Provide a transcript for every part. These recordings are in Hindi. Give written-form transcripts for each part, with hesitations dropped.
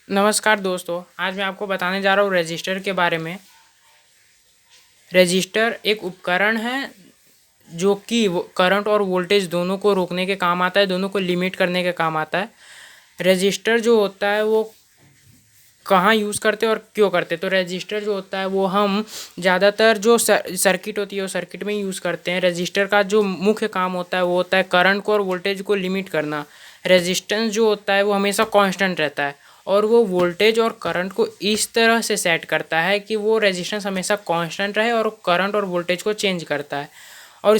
नमस्कार दोस्तों, आज मैं आपको बताने जा रहा हूँ रजिस्टर के बारे में। रजिस्टर एक उपकरण है जो कि करंट और वोल्टेज दोनों को रोकने के काम आता है, दोनों को लिमिट करने के काम आता है। रजिस्टर जो होता है वो कहाँ यूज़ करते हैं और क्यों करते हैं? तो रजिस्टर जो होता है वो हम ज़्यादातर जो सर्किट होती है वो सर्किट में यूज़ करते हैं। रजिस्टर का जो मुख्य काम होता है वो होता है करंट को और वोल्टेज को लिमिट करना। रेजिस्टेंस जो होता है वो हमेशा कांस्टेंट रहता है और वो वोल्टेज और करंट को इस तरह से सेट करता है कि वो रेजिस्टेंस हमेशा कांस्टेंट रहे और करंट और वोल्टेज को चेंज करता है। और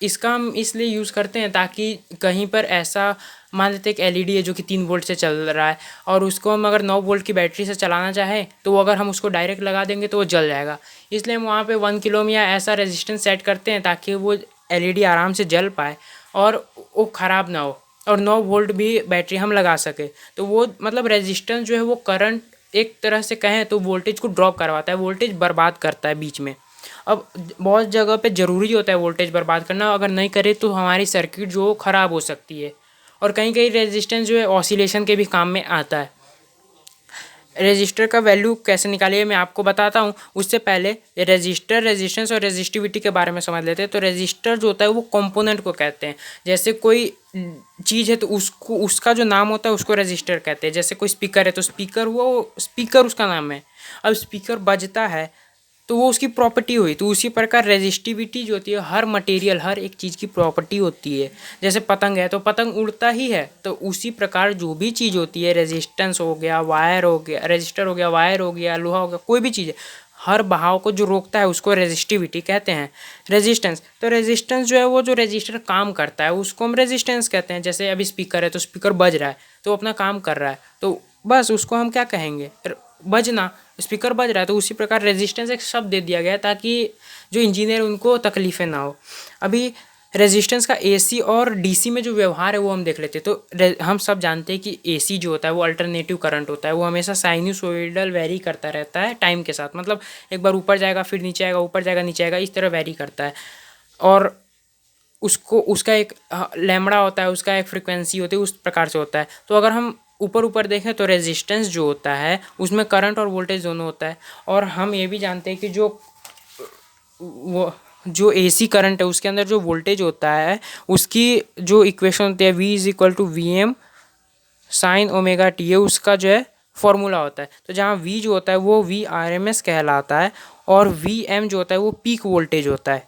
इसका हम इसलिए यूज़ करते हैं ताकि कहीं पर ऐसा मान लेते हैं एक एलईडी है जो कि 3 वोल्ट से चल रहा है और उसको हम अगर 9 वोल्ट की बैटरी से चलाना चाहें तो वो अगर हम उसको डायरेक्ट लगा देंगे तो वो जल जाएगा। इसलिए हम वहाँ पे 1 किलो या ऐसा रेजिस्टेंस सेट करते हैं ताकि वो एलईडी आराम से जल पाए और वो ख़राब ना हो और 9 वोल्ट भी बैटरी हम लगा सके। तो वो मतलब रेजिस्टेंस जो है वो करंट एक तरह से कहें तो वोल्टेज को ड्रॉप करवाता है, वोल्टेज बर्बाद करता है बीच में। अब बहुत जगह पे ज़रूरी होता है वोल्टेज बर्बाद करना, अगर नहीं करे तो हमारी सर्किट जो ख़राब हो सकती है। और कहीं कहीं रेजिस्टेंस जो है ऑसिलेशन के भी काम में आता है। रजिस्टर का वैल्यू कैसे निकालिए मैं आपको बताता हूँ। उससे पहले रजिस्टर, रेजिस्टेंस और रेजिस्टिविटी के बारे में समझ लेते हैं। तो रजिस्टर जो होता है वो कंपोनेंट को कहते हैं। जैसे कोई चीज़ है तो उसको उसका जो नाम होता है उसको रजिस्टर कहते हैं। जैसे कोई स्पीकर है तो स्पीकर हुआ, वो स्पीकर उसका नाम है। अब स्पीकर बजता है तो वो उसकी प्रॉपर्टी हुई। तो उसी प्रकार रेजिस्टिविटी जो होती है हर मटेरियल, हर एक चीज़ की प्रॉपर्टी होती है। जैसे पतंग है तो पतंग उड़ता ही है, तो उसी प्रकार जो भी चीज़ होती है, रेजिस्टेंस हो गया, वायर हो गया, रजिस्टर हो गया, वायर हो गया, लोहा हो गया, कोई भी चीज़ है, हर बहाव को जो रोकता है उसको रेजिस्टिविटी कहते हैं। रेजिस्टेंस, तो रेजिस्टेंस जो है वो जो रजिस्टर काम करता है उसको हम रेजिस्टेंस कहते हैं। जैसे अभी स्पीकर है तो स्पीकर बज रहा है तो अपना काम कर रहा है, तो बस उसको हम क्या कहेंगे, बजना, स्पीकर बज रहा है। तो उसी प्रकार रेजिस्टेंस एक शब्द दे दिया गया ताकि जो इंजीनियर उनको तकलीफ़ें ना हो। अभी रेजिस्टेंस का एसी और डीसी में जो व्यवहार है वो हम देख लेते हैं। तो हम सब जानते हैं कि एसी जो होता है वो अल्टरनेटिव करंट होता है, वो हमेशा साइनसोइडल वेरी करता रहता है टाइम के साथ। मतलब एक बार ऊपर जाएगा फिर नीचे आएगा, ऊपर जाएगा नीचे आएगा, इस तरह वेरी करता है। और उसको उसका एक लैम्बडा होता है, उसका एक फ्रिक्वेंसी होती है, उस प्रकार से होता है। तो अगर हम ऊपर ऊपर देखें तो रेजिस्टेंस जो होता है उसमें करंट और वोल्टेज दोनों होता है। और हम ये भी जानते हैं कि वो जो एसी करंट है उसके अंदर जो वोल्टेज होता है उसकी जो इक्वेशन होती है V=VM साइन ओमेगा टी, है उसका जो है फॉर्मूला होता है। तो जहाँ V जो होता है वो VRMS कहलाता है और VM जो होता है वो पीक वोल्टेज होता है।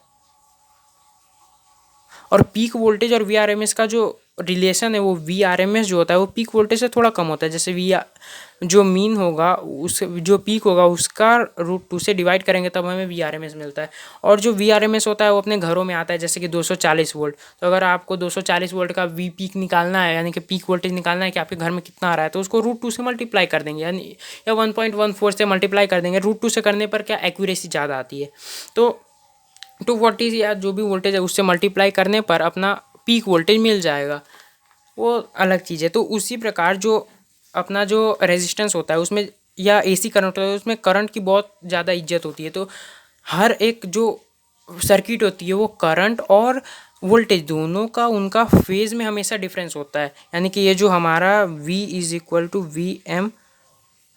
और पीक वोल्टेज और वीआरएमएस का जो रिलेशन है वो वीआरएमएस जो होता है वो पीक वोल्टेज से थोड़ा कम होता है। जैसे वी जो मीन होगा उस जो पीक होगा उसका √2 से डिवाइड करेंगे तब हमें वीआरएमएस मिलता है। और जो वीआरएमएस होता है वो अपने घरों में आता है, जैसे कि 240 वोल्ट। तो अगर आपको 240 वोल्ट का वी पीक निकालना है, यानी कि पीक वोल्टेज निकालना है कि आपके घर में कितना आ रहा है, तो उसको √2 से मल्टीप्लाई कर देंगे, यानी या 1.14 से मल्टीप्लाई कर देंगे। √2 से करने पर क्या एक्यूरेसी ज़्यादा आती है। तो 240 या जो भी वोल्टेज है उससे मल्टीप्लाई करने पर अपना पीक वोल्टेज मिल जाएगा, वो अलग चीज़ है। तो उसी प्रकार जो अपना जो रेजिस्टेंस होता है उसमें या एसी करंट होता है उसमें करंट की बहुत ज़्यादा इज्जत होती है। तो हर एक जो सर्किट होती है वो करंट और वोल्टेज दोनों का उनका फेज़ में हमेशा डिफरेंस होता है। यानी कि ये जो हमारा V=VM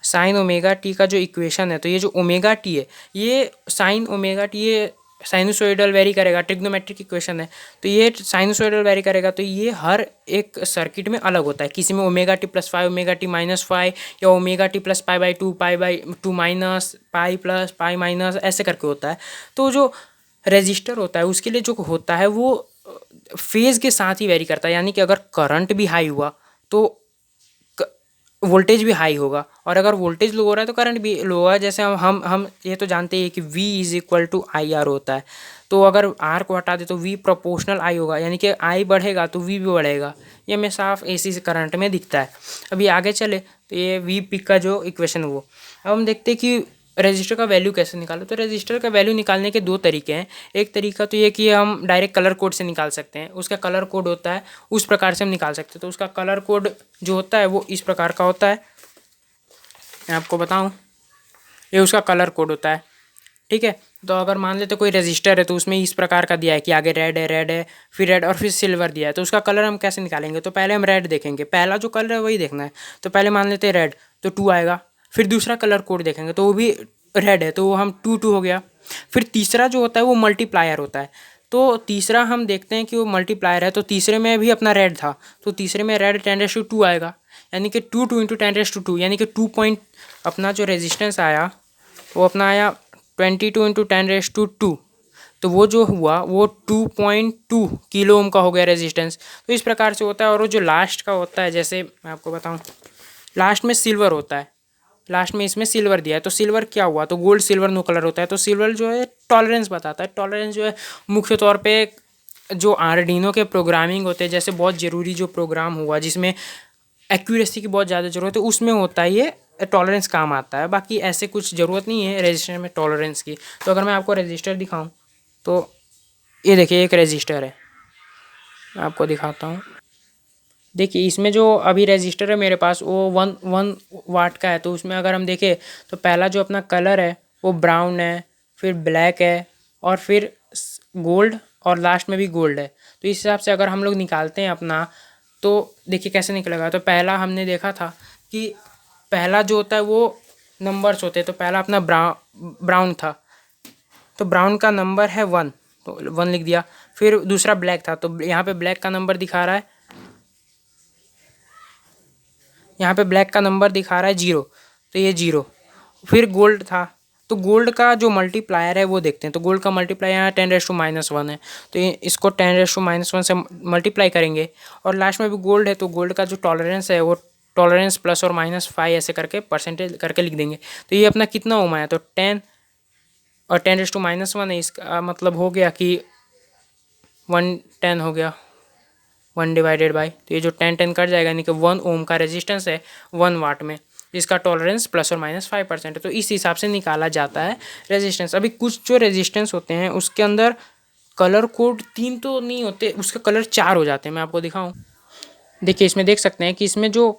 साइन ओमेगा टी का जो इक्वेशन है, तो ये जो ओमेगा टी है ये साइन ओमेगा टी, ये साइनसोइडल वेरी करेगा, ट्रिग्नोमेट्रिक इक्वेशन है। तो ये साइनसोइडल वेरी करेगा, तो ये हर एक सर्किट में अलग होता है। किसी में ω t+5, ω t-5 या ω t+π/2, π/2 माइनस, π+π- ऐसे करके होता है। तो जो रजिस्टर होता है उसके लिए जो होता है वो फेज़ के साथ ही वेरी करता है। यानी कि अगर करंट भी हाई हुआ तो वोल्टेज भी हाई होगा, और अगर वोल्टेज लो हो रहा है तो करंट भी लो होगा। जैसे हम ये तो जानते हैं कि V=IR होता है। तो अगर R को हटा दे तो V प्रोपोर्शनल I होगा, यानी कि I बढ़ेगा तो V भी बढ़ेगा। ये हमें साफ AC से करंट में दिखता है। अभी आगे चले तो ये V पीक का जो इक्वेशन है वो अब हम देखते हैं कि रजिस्टर का वैल्यू कैसे निकालो। तो रजिस्टर का वैल्यू निकालने के दो तरीके हैं। एक तरीका तो ये कि हम डायरेक्ट कलर कोड से निकाल सकते हैं, उसका कलर कोड होता है, उस प्रकार से हम निकाल सकते हैं। तो उसका कलर कोड जो होता है वो इस प्रकार का होता है, मैं आपको बताऊं, ये उसका कलर कोड होता है। ठीक है, तो अगर मान लेते कोई रजिस्टर है तो उसमें इस प्रकार का दिया है कि आगे रेड है फिर रेड और फिर सिल्वर दिया है। तो उसका कलर हम कैसे निकालेंगे, तो पहले हम रेड देखेंगे, पहला जो कलर है वही देखना है। तो पहले मान लेते हैं रेड, तो 2 आएगा। फिर दूसरा कलर कोड देखेंगे तो वो भी रेड है, तो वो हम 2 हो गया। फिर तीसरा जो होता है वो मल्टीप्लायर होता है, तो तीसरा हम देखते हैं कि वो मल्टीप्लायर है, तो तीसरे में भी अपना रेड था, तो तीसरे में रेड 10⁻² आएगा, यानी कि 2 इंटू 10⁻², यानी कि 2 पॉइंट अपना जो रेजिस्टेंस आया वो अपना आया 22 इंटू 10⁻²। तो वो जो हुआ वो 2.2 किलो ओम का हो गया रेजिस्टेंस। तो इस प्रकार से होता है। और वो जो लास्ट का होता है, जैसे मैं आपको बताऊं, लास्ट में सिल्वर होता है, लास्ट में इसमें सिल्वर दिया है, तो सिल्वर क्या हुआ, तो गोल्ड सिल्वर नो कलर होता है। तो सिल्वर जो है टॉलरेंस बताता है। टॉलरेंस जो है मुख्य तौर पे जो आर्डिनो के प्रोग्रामिंग होते हैं, जैसे बहुत ज़रूरी जो प्रोग्राम हुआ जिसमें एक्यूरेसी की बहुत ज़्यादा ज़रूरत है, उसमें होता है ये टॉलरेंस काम आता है। बाकी ऐसे कुछ ज़रूरत नहीं है रजिस्टर में टॉलरेंस की। तो अगर मैं आपको रजिस्टर दिखाऊं तो ये देखिए एक रजिस्टर है, मैं आपको दिखाता हूँ। देखिए इसमें जो अभी रजिस्टर है मेरे पास वो 1 वाट का है। तो उसमें अगर हम देखें तो पहला जो अपना कलर है वो ब्राउन है, फिर ब्लैक है, और फिर गोल्ड, और लास्ट में भी गोल्ड है। तो इस हिसाब से अगर हम लोग निकालते हैं अपना, तो देखिए कैसे निकलेगा। तो पहला हमने देखा था कि पहला जो होता है वो नंबर्स होते हैं, तो पहला अपना ब्राउन था, तो ब्राउन का नंबर है 1, तो 1 लिख दिया। फिर दूसरा ब्लैक था, तो यहाँ पे ब्लैक का नंबर दिखा रहा है, यहाँ पे ब्लैक का नंबर दिखा रहा है 0, तो ये 0। फिर गोल्ड था, तो गोल्ड का जो मल्टीप्लायर है वो देखते हैं। तो गोल्ड का मल्टीप्लायर यहाँ 10⁻⁻1 है, तो ये इसको 10⁻⁻1 से मल्टीप्लाई करेंगे। और लास्ट में भी गोल्ड है, तो गोल्ड का जो टॉलरेंस है वो टॉलरेंस +और -5 ऐसे करके परसेंटेज करके लिख देंगे। तो ये अपना कितना ओम आया, तो 10 और 10⁻⁻1 है, इसका मतलब हो गया कि 110 हो गया, 1/, तो ये जो 10 कट जाएगा, यानी कि 1 ओम का रेजिस्टेंस है 1 वाट में, जिसका टॉलरेंस +और -5% है। तो इस हिसाब से निकाला जाता है रेजिस्टेंस। अभी कुछ जो रेजिस्टेंस होते हैं उसके अंदर कलर कोड 3 तो नहीं होते, उसके कलर 4 हो जाते हैं। मैं आपको दिखाऊं, देखिए इसमें देख सकते हैं कि इसमें जो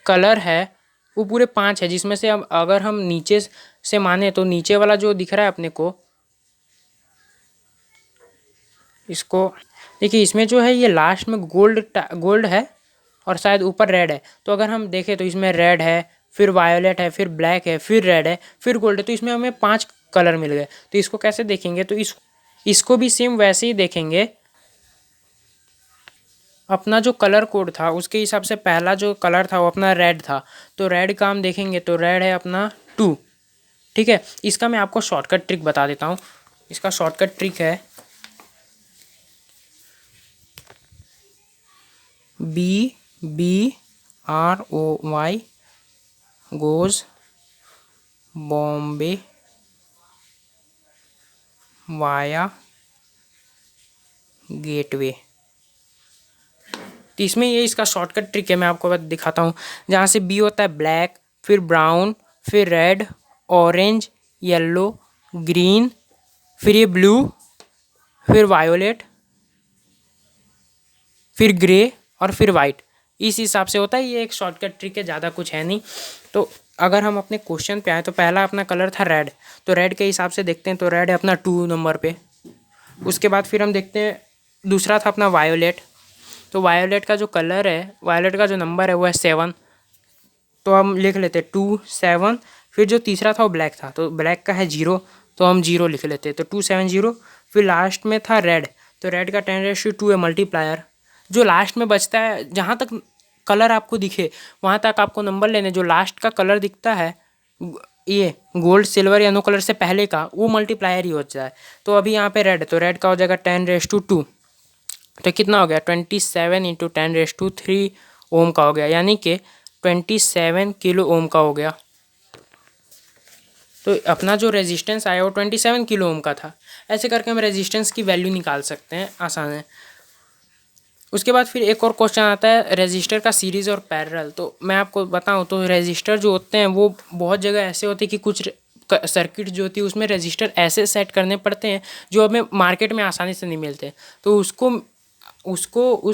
कलर है वो पूरे 5 है, जिसमें से अब अगर हम नीचे से माने तो नीचे वाला जो दिख रहा है अपने को, इसको देखिए, इसमें जो है ये लास्ट में गोल्ड है और शायद ऊपर रेड है। तो अगर हम देखें तो इसमें रेड है, फिर वायोलेट है, फिर ब्लैक है, फिर रेड है, फिर गोल्ड है। तो इसमें हमें 5 कलर मिल गए। तो इसको कैसे देखेंगे, तो इसको भी सेम वैसे ही देखेंगे। अपना जो कलर कोड था उसके हिसाब से पहला जो कलर था वो अपना रेड था, तो रेड का हम देखेंगे तो रेड है अपना 2। ठीक है, इसका मैं आपको शॉर्टकट ट्रिक बता देता हूँ। इसका शॉर्टकट ट्रिक है BBROY goes Bombay via gateway. तो इसमें ये इसका शॉर्टकट ट्रिक है, मैं आपको बस दिखाता हूँ। जहाँ से बी होता है ब्लैक, फिर ब्राउन, फिर रेड, ऑरेंज, येलो, ग्रीन, फिर ये ब्लू, फिर वायोलेट, फिर ग्रे, और फिर वाइट। इस हिसाब से होता है। ये एक शॉर्टकट ट्रिक है, ज़्यादा कुछ है नहीं। तो अगर हम अपने क्वेश्चन पे आए तो पहला अपना कलर था रेड, तो रेड के हिसाब से देखते हैं तो रेड है अपना 2 नंबर पे। उसके बाद फिर हम देखते हैं दूसरा था अपना वायोलेट, तो वायोलेट का जो कलर है, वायोलेट का जो नंबर है वो है 7, तो हम लिख लेते 2 7। फिर जो तीसरा था वो ब्लैक था, तो ब्लैक का है 0, तो हम 0 लिख लेते, तो 2 7 0। फिर लास्ट में था रेड, तो रेड का 10⁻² है मल्टीप्लायर। जो लास्ट में बचता है, जहाँ तक कलर आपको दिखे वहाँ तक आपको नंबर लेने। जो लास्ट का कलर दिखता है ये गोल्ड सिल्वर या नो कलर से पहले का, वो मल्टीप्लायर ही होता है। तो अभी यहाँ पे रेड है, तो रेड का हो जाएगा 10⁻², तो कितना हो गया 27 इंटू 10⁻³ ओम का हो गया, यानी कि 27 किलो ओम का हो गया। तो अपना जो रेजिस्टेंस आया वो 27 किलो ओम का था। ऐसे करके हम रेजिस्टेंस की वैल्यू निकाल सकते हैं, आसान है। उसके बाद फिर एक और क्वेश्चन आता है रेजिस्टर का सीरीज़ और पैरेलल। तो मैं आपको बताऊं तो रेजिस्टर जो होते हैं वो बहुत जगह ऐसे होते हैं कि कुछ सर्किट जो होती है उसमें रेजिस्टर ऐसे सेट करने पड़ते हैं जो हमें मार्केट में आसानी से नहीं मिलते। तो उस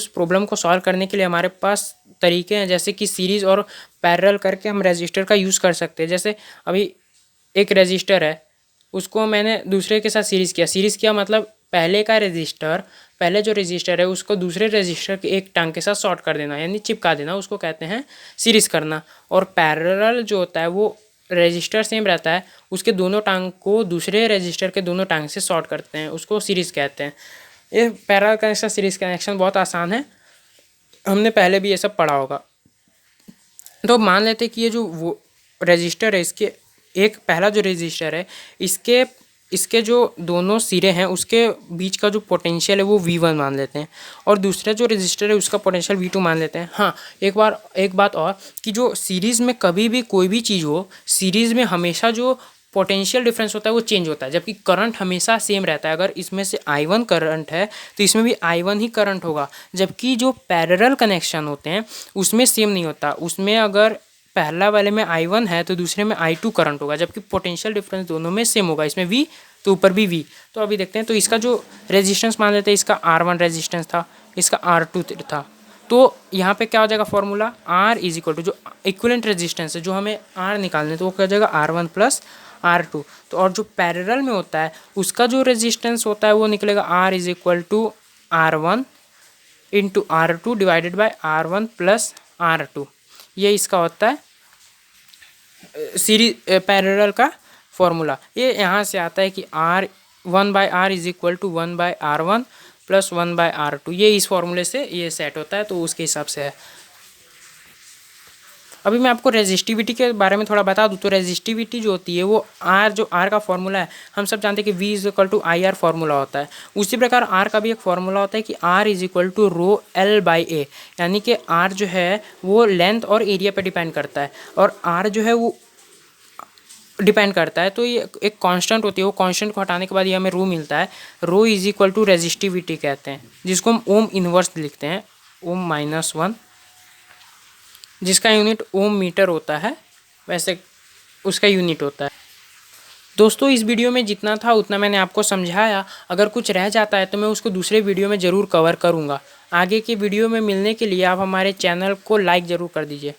प्रॉब्लम को सॉल्व करने के लिए हमारे पास तरीके हैं, जैसे कि सीरीज़ और पैरेलल करके हम रेजिस्टर का यूज़ कर सकते हैं। जैसे अभी एक रेजिस्टर है, उसको मैंने दूसरे के साथ सीरीज़ किया मतलब पहले जो रजिस्टर है उसको दूसरे रजिस्टर के एक टंग के साथ शॉर्ट कर देना, यानी चिपका देना, उसको कहते हैं सीरीज करना। और पैरेलल जो होता है वो रजिस्टर सेम रहता है, उसके दोनों टांग को दूसरे रजिस्टर के दोनों टांग से शॉर्ट करते हैं, उसको सीरीज कहते हैं। ये पैरेलल कनेक्शन सीरीज कनेक्शन बहुत आसान है, हमने पहले भी ये सब पढ़ा होगा। तो मान लेते हैं कि ये जो वो रजिस्टर है, इसके एक पहला जो रजिस्टर है इसके जो दोनों सिरे हैं उसके बीच का जो पोटेंशियल है वो V1 मान लेते हैं, और दूसरा जो रजिस्टर है उसका पोटेंशियल V2 मान लेते हैं। हाँ, एक बात और कि जो सीरीज़ में कभी भी कोई भी चीज़ हो, सीरीज़ में हमेशा जो पोटेंशियल डिफरेंस होता है वो चेंज होता है, जबकि करंट हमेशा सेम रहता है। अगर इसमें से I1 करंट है तो इसमें भी I1 ही करंट होगा, जबकि जो पैरेलल कनेक्शन होते हैं उसमें सेम नहीं होता। उसमें अगर पहला वाले में I1 है तो दूसरे में I2 करंट होगा, जबकि पोटेंशियल डिफरेंस दोनों में सेम होगा, इसमें V तो ऊपर भी V। तो अभी देखते हैं, तो इसका जो रेजिस्टेंस मान लेते हैं, इसका R1 रेजिस्टेंस था, इसका R2 था। तो यहाँ पे क्या हो जाएगा formula, R is equal to जो इक्विवेलेंट रेजिस्टेंस है, जो हमें R निकालने तो वो क्या हो जाएगा R1 प्लस R2। तो और जो पैरेलल में होता है उसका जो रेजिस्टेंस होता है वो निकलेगा R is equal to R1 into R2 divided by R1 plus R2। ये इसका होता है सीरीज पैरेलल का फॉर्मूला। ये यहाँ से आता है कि R1/R is equal to 1/R1 plus 1/R2। ये इस फॉर्मूले से ये सेट होता है, तो उसके हिसाब से है। अभी मैं आपको रेजिस्टिविटी के बारे में थोड़ा बता दूं, तो रेजिस्टिविटी जो होती है वो R का फॉर्मूला है, हम सब जानते हैं कि V is equal to IR formula होता है। उसी प्रकार R का भी एक फॉर्मूला होता है कि R is equal to rho L/A, यानी कि R जो है वो लेंथ और एरिया पे डिपेंड करता है, और R जो है वो डिपेंड करता है। तो ये एक कांस्टेंट होती है, वो कांस्टेंट को हटाने के बाद ये हमें रो मिलता है। रो इज इक्वल टू रेजिस्टिविटी कहते हैं, जिसको हम ओम इनवर्स लिखते हैं, ओम-1, जिसका यूनिट ओम मीटर होता है, वैसे उसका यूनिट होता है। दोस्तों, इस वीडियो में जितना था उतना मैंने आपको समझाया। अगर कुछ रह जाता है तो मैं उसको दूसरे वीडियो में ज़रूर कवर करूँगा। आगे के वीडियो में मिलने के लिए आप हमारे चैनल को लाइक ज़रूर कर दीजिए।